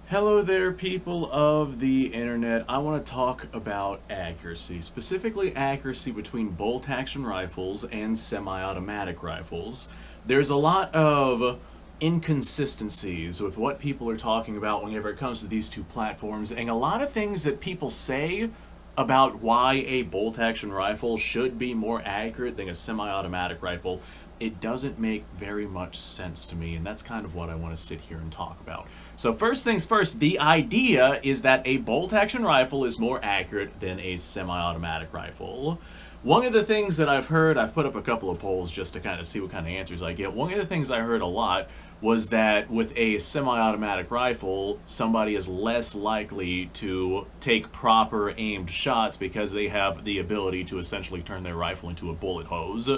Hello there, people of the internet. I want to talk about accuracy, specifically accuracy between bolt action rifles and semi-automatic rifles. There's a lot of inconsistencies with what people are talking about whenever it comes to these two platforms, and a lot of things that people say about why a bolt action rifle should be more accurate than a semi-automatic rifle. It doesn't make very much sense to me, and that's kind of what I want to sit here and talk about. So first things first, the idea is that a bolt action rifle is more accurate than a semi-automatic rifle. One of the things that I've heard, I've put up a couple of polls just to kind of see what kind of answers I get. One of the things I heard a lot was that with a semi-automatic rifle, somebody is less likely to take proper aimed shots because they have the ability to essentially turn their rifle into a bullet hose.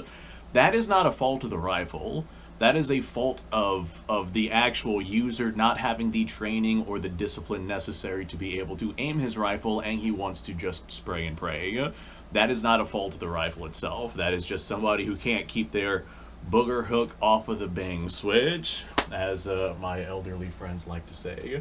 That is not a fault of the rifle. That is a fault of the actual user not having the training or the discipline necessary to be able to aim his rifle, and he wants to just spray and pray. That is not a fault of the rifle itself. That is just somebody who can't keep their booger hook off of the bang switch, as my elderly friends like to say.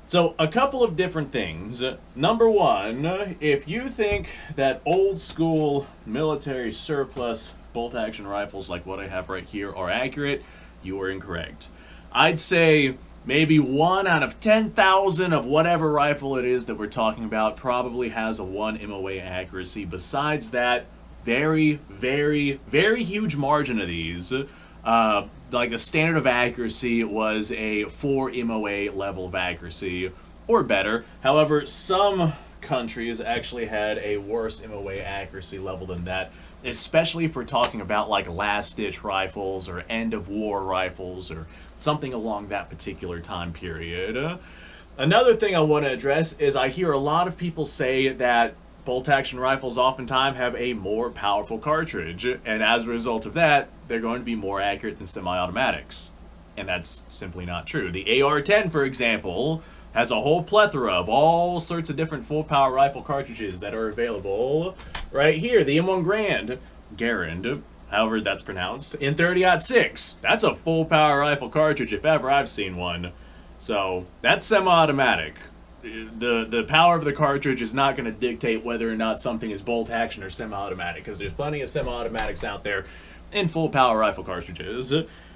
So a couple of different things. Number one, if you think that old school military surplus bolt action rifles like what I have right here are accurate, you are incorrect. I'd say maybe 1 out of 10,000 of whatever rifle it is that we're talking about probably has a 1 MOA accuracy. Besides that, very, very, very huge margin of these. Like the standard of accuracy was a 4 MOA level of accuracy or better. However, some countries actually had a worse MOA accuracy level than that, especially if we're talking about like last-ditch rifles or end-of-war rifles or something along that particular time period. Another thing I want to address is I hear a lot of people say that bolt-action rifles oftentimes have a more powerful cartridge, and as a result of that, they're going to be more accurate than semi-automatics. And that's simply not true. The AR-10, for example, has a whole plethora of all sorts of different full-power rifle cartridges that are available right here. The M1 Garand, however that's pronounced, in 30-06. That's a full-power rifle cartridge if ever I've seen one. So that's semi-automatic. The power of the cartridge is not going to dictate whether or not something is bolt action or semi-automatic, because there's plenty of semi-automatics out there in full power rifle cartridges.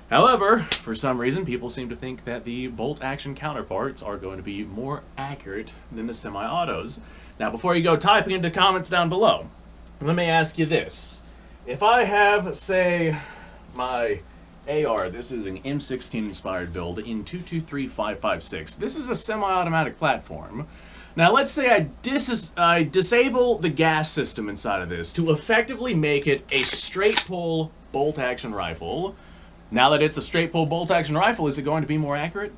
However, for some reason, people seem to think that the bolt action counterparts are going to be more accurate than the semi-autos. Now, before you go typing into comments down below, let me ask you this. If I have, say, my AR, this is an M16 inspired build in 223556. This is a semi-automatic platform. Now let's say I disable the gas system inside of this to effectively make it a straight pull bolt action rifle. Now that it's a straight pull bolt action rifle, is it going to be more accurate?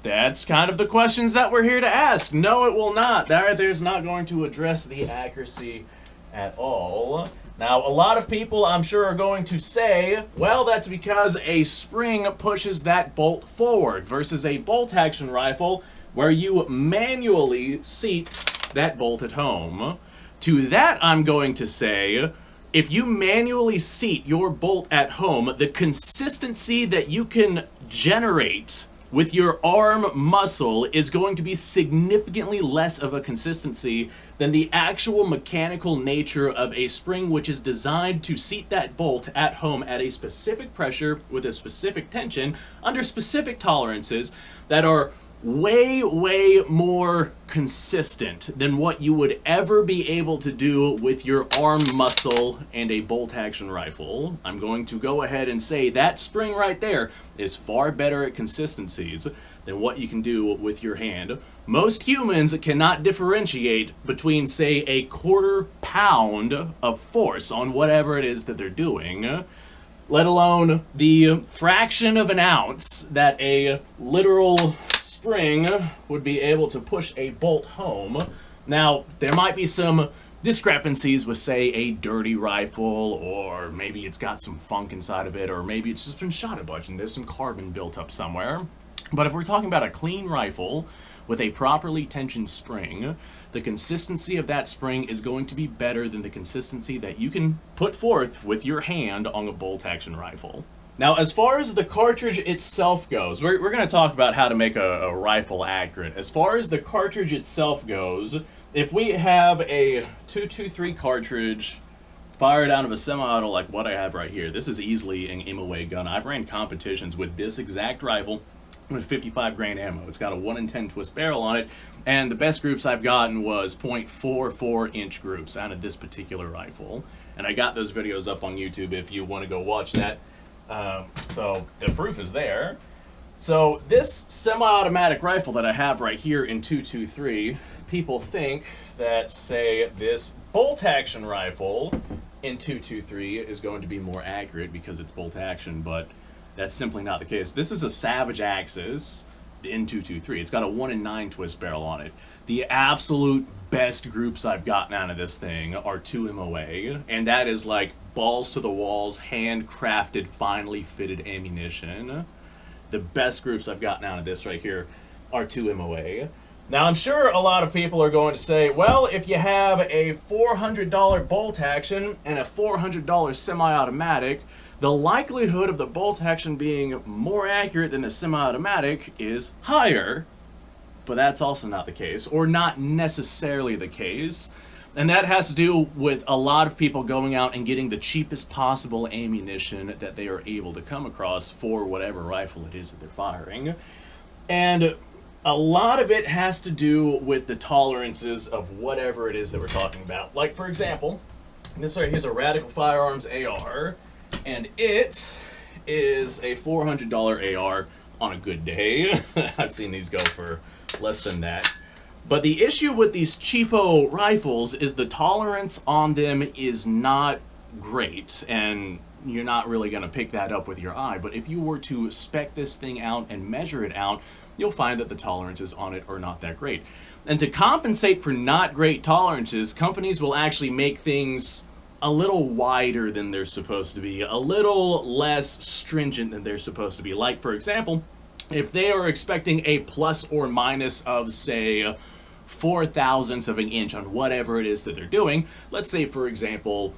That's kind of the questions that we're here to ask. No, it will not. That right there is not going to address the accuracy at all. Now, a lot of people, I'm sure, are going to say, well, that's because a spring pushes that bolt forward versus a bolt-action rifle where you manually seat that bolt at home. To that, I'm going to say, if you manually seat your bolt at home, the consistency that you can generate with your arm muscle is going to be significantly less of a consistency than the actual mechanical nature of a spring, which is designed to seat that bolt at home at a specific pressure with a specific tension under specific tolerances that are way, way more consistent than what you would ever be able to do with your arm muscle and a bolt-action rifle. I'm going to go ahead and say that spring right there is far better at consistencies than what you can do with your hand. Most humans cannot differentiate between, say, a quarter pound of force on whatever it is that they're doing, let alone the fraction of an ounce that a literal spring would be able to push a bolt home. Now, there might be some discrepancies with, say, a dirty rifle, or maybe it's got some funk inside of it, or maybe it's just been shot a bunch and there's some carbon built up somewhere. But if we're talking about a clean rifle with a properly tensioned spring, the consistency of that spring is going to be better than the consistency that you can put forth with your hand on a bolt-action rifle. Now, as far as the cartridge itself goes, we're going to talk about how to make a rifle accurate. As far as the cartridge itself goes, if we have a 223 cartridge fired out of a semi-auto like what I have right here, this is easily an aim-away gun. I've ran competitions with this exact rifle with 55 grain ammo. It's got a 1 in 10 twist barrel on it, and the best groups I've gotten was .44 inch groups out of this particular rifle. And I got those videos up on YouTube if you want to go watch that. So the proof is there. So this semi-automatic rifle that I have right here in 223, people think that, say, this bolt action rifle in 223 is going to be more accurate because it's bolt action, but that's simply not the case. This is a Savage Axis in 223. It's got a 1 in 9 twist barrel on it. The absolute best groups I've gotten out of this thing are 2 MOA, and that is like balls to the walls, handcrafted, finely fitted ammunition. The best groups I've gotten out of this right here are 2 MOA. Now, I'm sure a lot of people are going to say, well, if you have a $400 bolt action and a $400 semi-automatic, the likelihood of the bolt action being more accurate than the semi-automatic is higher. But that's also not the case, or not necessarily the case. And that has to do with a lot of people going out and getting the cheapest possible ammunition that they are able to come across for whatever rifle it is that they're firing. And a lot of it has to do with the tolerances of whatever it is that we're talking about. Like, for example, this right here's a Radical Firearms AR, and it is a $400 AR on a good day. I've seen these go for less than that. But the issue with these cheapo rifles is the tolerance on them is not great, and you're not really going to pick that up with your eye. But if you were to spec this thing out and measure it out, you'll find that the tolerances on it are not that great. And to compensate for not great tolerances, companies will actually make things a little wider than they're supposed to be, a little less stringent than they're supposed to be. Like, for example, if they are expecting a plus or minus of, say, 4 thousandths of an inch on whatever it is that they're doing, let's say, for example,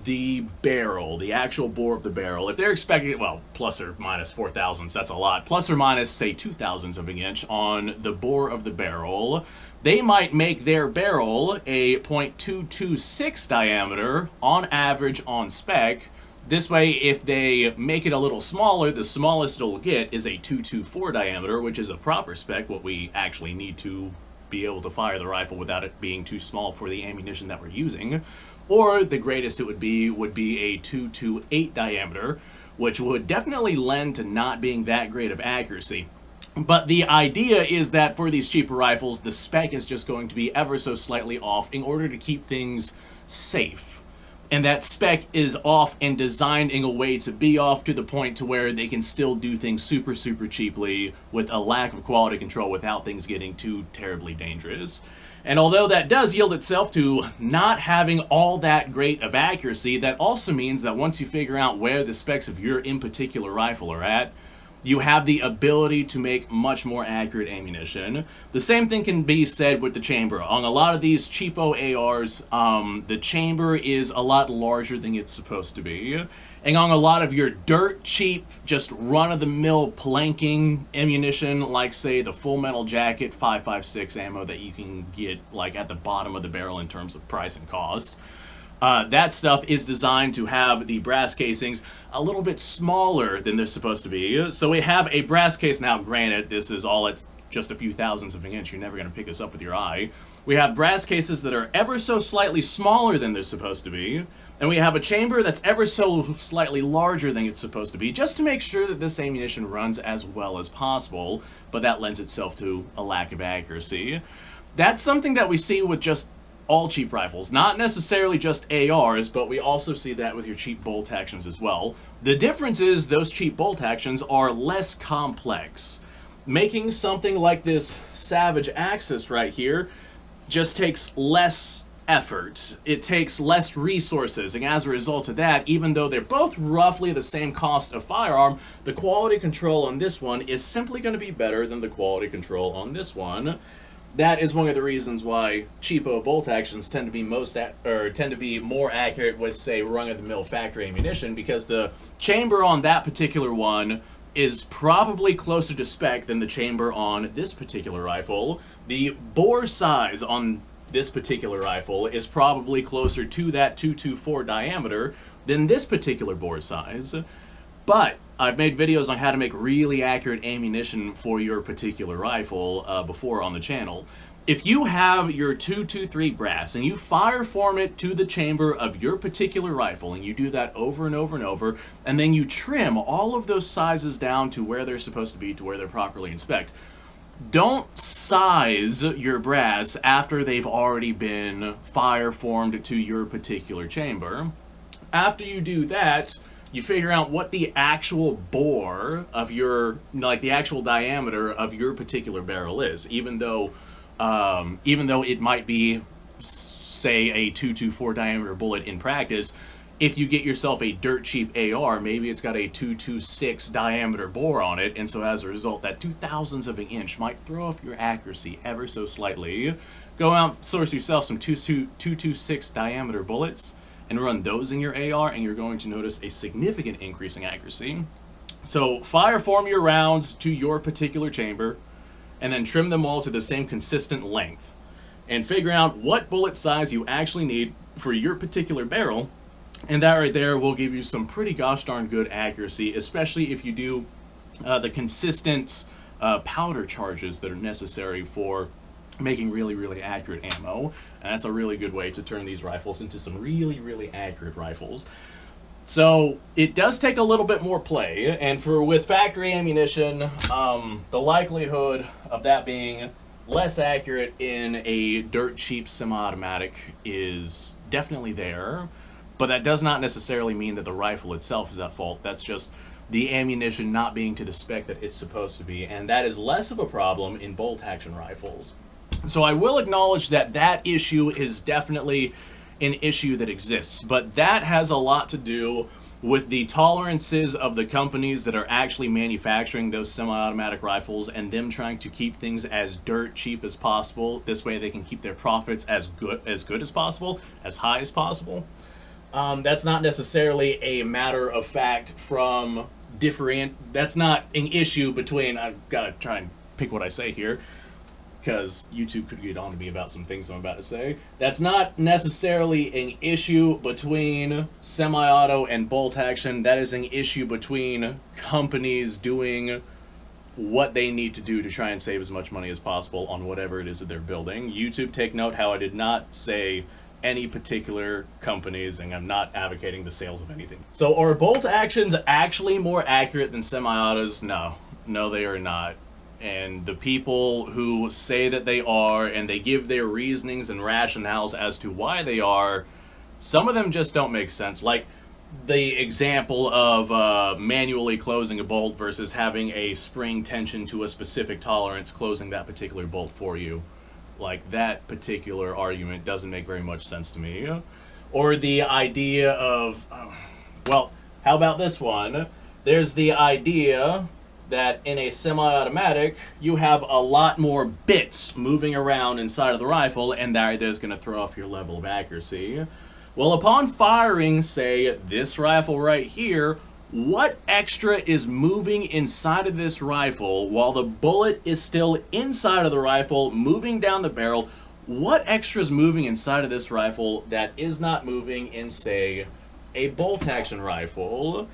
the barrel, the actual bore of the barrel, if they're expecting, well, plus or minus 4 thousandths, that's a lot, plus or minus, say, 2 thousandths of an inch on the bore of the barrel, they might make their barrel a .226 diameter on average on spec. This way, if they make it a little smaller, the smallest it'll get is a .224 diameter, which is a proper spec, what we actually need to be able to fire the rifle without it being too small for the ammunition that we're using. Or the greatest it would be a .228 diameter, which would definitely lend to not being that great of accuracy. But the idea is that for these cheaper rifles, the spec is just going to be ever so slightly off in order to keep things safe. And that spec is off and designed in a way to be off to the point to where they can still do things super, super cheaply with a lack of quality control without things getting too terribly dangerous. And although that does yield itself to not having all that great of accuracy, that also means that once you figure out where the specs of your in particular rifle are at, you have the ability to make much more accurate ammunition. The same thing can be said with the chamber. On a lot of these cheapo ARs, the chamber is a lot larger than it's supposed to be. And on a lot of your dirt cheap, just run-of-the-mill planking ammunition, like, say, the Full Metal Jacket 5.56 ammo that you can get, like, at the bottom of the barrel in terms of price and cost, that stuff is designed to have the brass casings a little bit smaller than they're supposed to be. So we have a brass case. Now, granted, this is all at just a few thousandths of an inch. You're never going to pick this up with your eye. We have brass cases that are ever so slightly smaller than they're supposed to be. And we have a chamber that's ever so slightly larger than it's supposed to be, just to make sure that this ammunition runs as well as possible. But that lends itself to a lack of accuracy. That's something that we see with just all cheap rifles, not necessarily just ARs, but we also see that with your cheap bolt actions as well. The difference is those cheap bolt actions are less complex. Making something like this Savage Axis right here just takes less effort. It takes less resources, and as a result of that, even though they're both roughly the same cost of firearm, the quality control on this one is simply going to be better than the quality control on this one. that is one of the reasons why cheapo bolt actions tend to be tend to be more accurate with, say, run-of-the-mill factory ammunition, because the chamber on that particular one is probably closer to spec than the chamber on this particular rifle. The bore size on this particular rifle is probably closer to that 224 diameter than this particular bore size. But I've made videos on how to make really accurate ammunition for your particular rifle before on the channel. If you have your 223 brass and you fire form it to the chamber of your particular rifle, and you do that over and over and over, and then you trim all of those sizes down to where they're supposed to be, to where they're properly inspected, don't size your brass after they've already been fire formed to your particular chamber. After you do that, you figure out what the actual bore of your, like the actual diameter of your particular barrel is, even though it might be, say, a 224 diameter bullet in practice. If you get yourself a dirt cheap AR, maybe it's got a 226 diameter bore on it, and so as a result, that 0.02 of an inch might throw off your accuracy ever so slightly. Go out, source yourself some 226 diameter bullets, and run those in your AR, and you're going to notice a significant increase in accuracy. So fire form your rounds to your particular chamber, and then trim them all to the same consistent length, and figure out what bullet size you actually need for your particular barrel. And that right there will give you some pretty gosh darn good accuracy, especially if you do the consistent powder charges that are necessary for making really, really accurate ammo. And that's a really good way to turn these rifles into some really, really accurate rifles. So it does take a little bit more play, and with factory ammunition, the likelihood of that being less accurate in a dirt cheap semi-automatic is definitely there. But that does not necessarily mean that the rifle itself is at fault. That's just the ammunition not being to the spec that it's supposed to be, and that is less of a problem in bolt action rifles. So I will acknowledge that that issue is definitely an issue that exists, but that has a lot to do with the tolerances of the companies that are actually manufacturing those semi-automatic rifles, and them trying to keep things as dirt cheap as possible. This way they can keep their profits as good as possible, as high as possible. That's not necessarily a matter of fact from that's not an issue between, I've got to try and pick what I say here, because YouTube could get on to me about some things I'm about to say. That's not necessarily an issue between semi-auto and bolt action. That is an issue between companies doing what they need to do to try and save as much money as possible on whatever it is that they're building. YouTube, take note how I did not say any particular companies, and I'm not advocating the sales of anything. So are bolt actions actually more accurate than semi-autos? No, they are not. And the people who say that they are, and they give their reasonings and rationales as to why they are, some of them just don't make sense. Like the example of manually closing a bolt versus having a spring tension to a specific tolerance closing that particular bolt for you. Like, that particular argument doesn't make very much sense to me. Or the idea of, well, how about this one? There's the idea that in a semi-automatic, you have a lot more bits moving around inside of the rifle, and there's going to throw off your level of accuracy. Well, upon firing, say, this rifle right here, what extra is moving inside of this rifle while the bullet is still inside of the rifle, moving down the barrel? What extra is moving inside of this rifle that is not moving in, say, a bolt action rifle?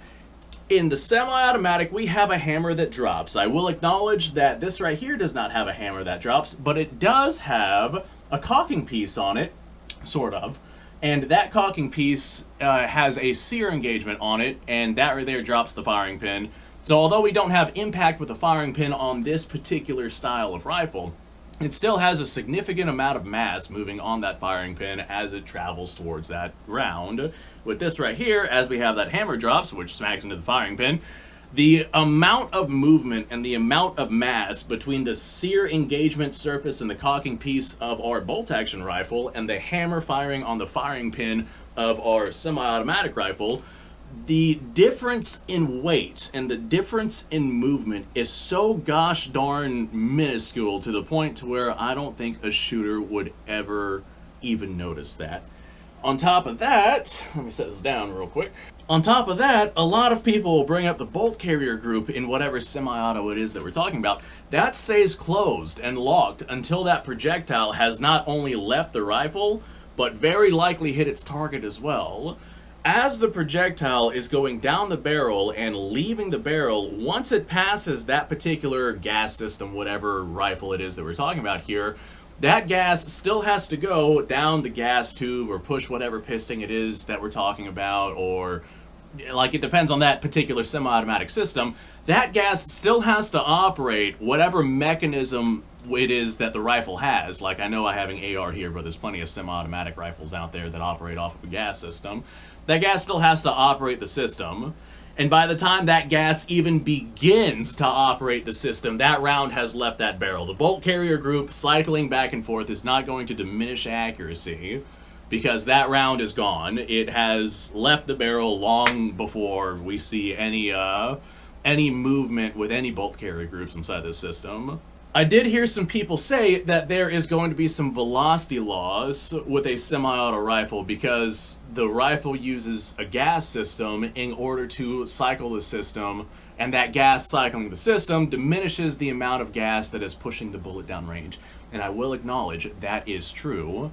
In the semi-automatic, we have a hammer that drops. I will acknowledge that this right here does not have a hammer that drops, but it does have a cocking piece on it, sort of. And that cocking piece has a sear engagement on it, and that right there drops the firing pin. So although we don't have impact with the firing pin on this particular style of rifle, it still has a significant amount of mass moving on that firing pin as it travels towards that round. With this right here, as we have that hammer drops, which smacks into the firing pin, the amount of movement and the amount of mass between the sear engagement surface and the cocking piece of our bolt action rifle and the hammer firing on the firing pin of our semi-automatic rifle, the difference in weight and the difference in movement is so gosh darn minuscule to the point to where I don't think a shooter would ever even notice that. On top of that, let me set this down real quick. On top of that, a lot of people will bring up the bolt carrier group in whatever semi-auto it is that we're talking about. That stays closed and locked until that projectile has not only left the rifle, but very likely hit its target as well. As the projectile is going down the barrel and leaving the barrel, once it passes that particular gas system, whatever rifle it is that we're talking about here, that gas still has to go down the gas tube or push whatever piston it is that we're talking about, or like it depends on that particular semi-automatic system. That gas still has to operate whatever mechanism it is that the rifle has. Like, I know I have an AR here, but there's plenty of semi-automatic rifles out there that operate off of a gas system. That gas still has to operate the system. And by the time that gas even begins to operate the system, that round has left that barrel. The bolt carrier group cycling back and forth is not going to diminish accuracy because that round is gone. It has left the barrel long before we see any movement with any bolt carrier groups inside the system. I did hear some people say that there is going to be some velocity loss with a semi-auto rifle because the rifle uses a gas system in order to cycle the system, and that gas cycling the system diminishes the amount of gas that is pushing the bullet down range. And I will acknowledge that is true.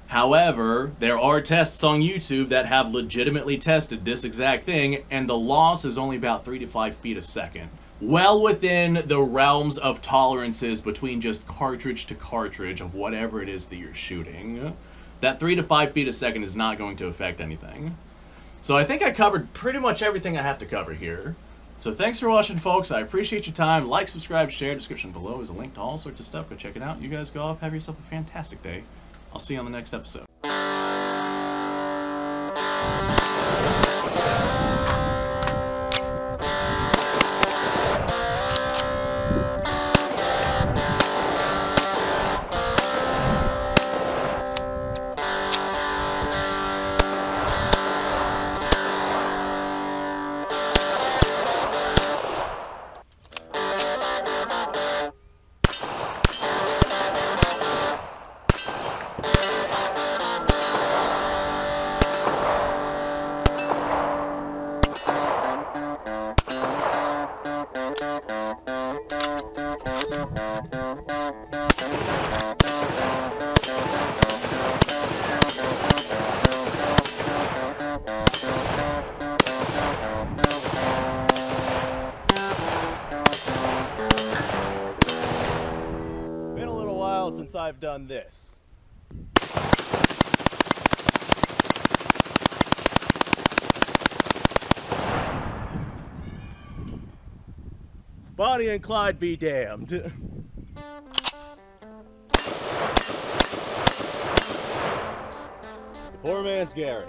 However, there are tests on YouTube that have legitimately tested this exact thing, and the loss is only about 3 to 5 feet a second. Well within the realms of tolerances between just cartridge to cartridge of whatever it is that you're shooting. That 3 to 5 feet a second is not going to affect anything. So I think I covered pretty much everything I have to cover here. So thanks for watching, folks. I appreciate your time. Like, subscribe, share. Description below is a link to all sorts of stuff. Go check it out. You guys go off. Have yourself a fantastic day. I'll see you on the next episode. Been a little while since I've done this. Bonnie and Clyde be damned. Poor man's Garen.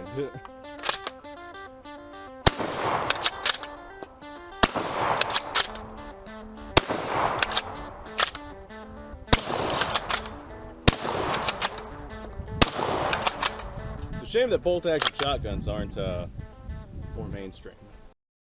It's a shame that bolt-action shotguns aren't more mainstream.